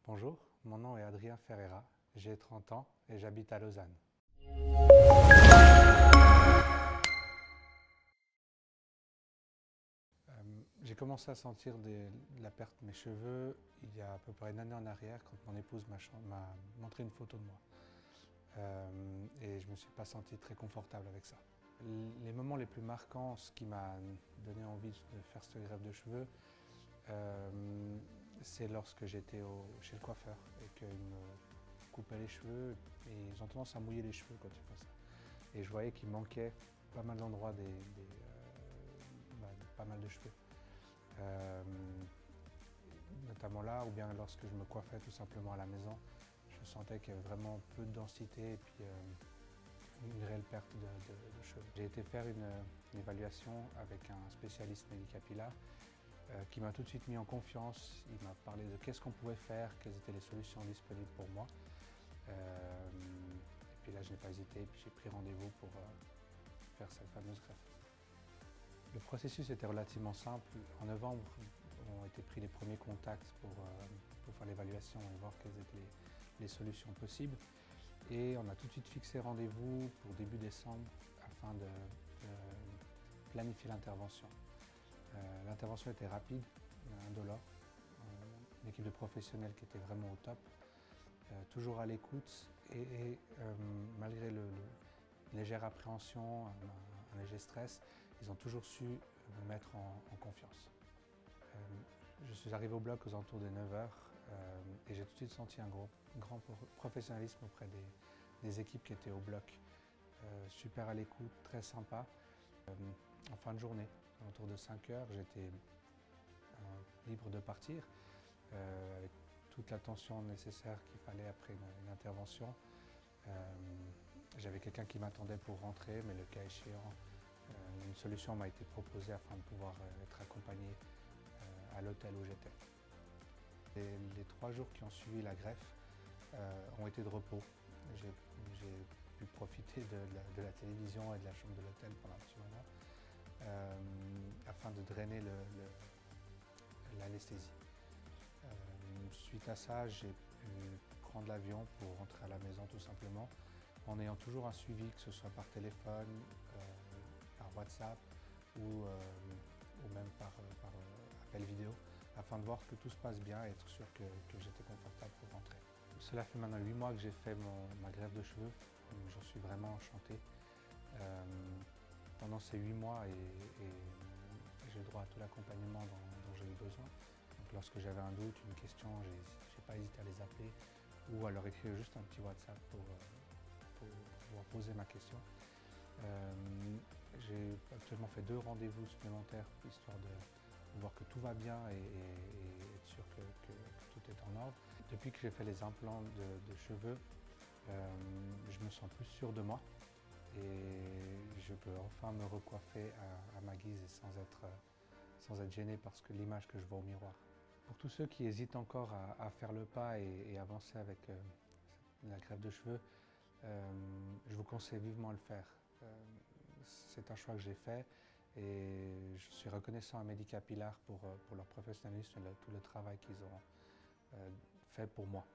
Bonjour, mon nom est Adrien Ferreira, j'ai 30 ans et j'habite à Lausanne. J'ai commencé à sentir de la perte de mes cheveux il y a à peu près une année en arrière quand mon épouse m'a montré une photo de moi. Et je ne me suis pas senti très confortable avec ça. Les moments les plus marquants, ce qui m'a donné envie de faire cette greffe de cheveux, c'est lorsque j'étais chez le coiffeur et qu'il me coupait les cheveux et ils ont tendance à mouiller les cheveux quand ils font ça. Et je voyais qu'il manquait pas mal d'endroits, pas mal de cheveux. Notamment là, ou bien lorsque je me coiffais tout simplement à la maison, je sentais qu'il y avait vraiment peu de densité et puis une réelle perte de cheveux. J'ai été faire une évaluation avec un spécialiste médicapillaire qui m'a tout de suite mis en confiance. Il m'a parlé de qu'est-ce qu'on pouvait faire, quelles étaient les solutions disponibles pour moi. Et puis là, je n'ai pas hésité et puis j'ai pris rendez-vous pour faire cette fameuse greffe. Le processus était relativement simple. En novembre, ont été pris les premiers contacts pour faire l'évaluation et voir quelles étaient les solutions possibles. Et on a tout de suite fixé rendez-vous pour début décembre afin de planifier l'intervention. L'intervention était rapide, indolore, une équipe de professionnels qui était vraiment au top, toujours à l'écoute et malgré une légère appréhension, un léger stress, ils ont toujours su me mettre en confiance. Je suis arrivé au bloc aux alentours de 9 h et j'ai tout de suite senti un grand professionnalisme auprès des équipes qui étaient au bloc. Super à l'écoute, très sympa. En fin de journée, autour de 5 h, j'étais libre de partir avec toute l'attention nécessaire qu'il fallait après une intervention. J'avais quelqu'un qui m'attendait pour rentrer, mais le cas échéant, une solution m'a été proposée afin de pouvoir être accompagné à l'hôtel où j'étais. Les 3 jours qui ont suivi la greffe ont été de repos. J'ai pu profiter de la télévision et de la chambre de l'hôtel pendant un petit moment afin de drainer l'anesthésie. Suite à ça, j'ai pu prendre l'avion pour rentrer à la maison tout simplement, en ayant toujours un suivi, que ce soit par téléphone, par WhatsApp ou même par appel vidéo, afin de voir que tout se passe bien et être sûr que j'étais confortable pour rentrer. Cela fait maintenant 8 mois que j'ai fait ma greffe de cheveux, j'en suis vraiment enchanté. Pendant ces 8 mois, j'ai eu droit à tout l'accompagnement dont j'ai eu besoin. Donc, lorsque j'avais un doute, une question, je n'ai pas hésité à les appeler ou à leur écrire juste un petit WhatsApp pour pouvoir poser ma question. J'ai actuellement fait 2 rendez-vous supplémentaires histoire de voir que tout va bien et être sûr que tout est en ordre. Depuis que j'ai fait les implants de cheveux, je me sens plus sûr de moi et je peux enfin me recoiffer à ma guise et sans être gêné par l'image que je vois au miroir. Pour tous ceux qui hésitent encore à faire le pas et avancer avec la greffe de cheveux, je vous conseille vivement de le faire. C'est un choix que j'ai fait et je suis reconnaissant à Médicapillaire pour leur professionnalisme et tout le travail qu'ils ont fait pour moi.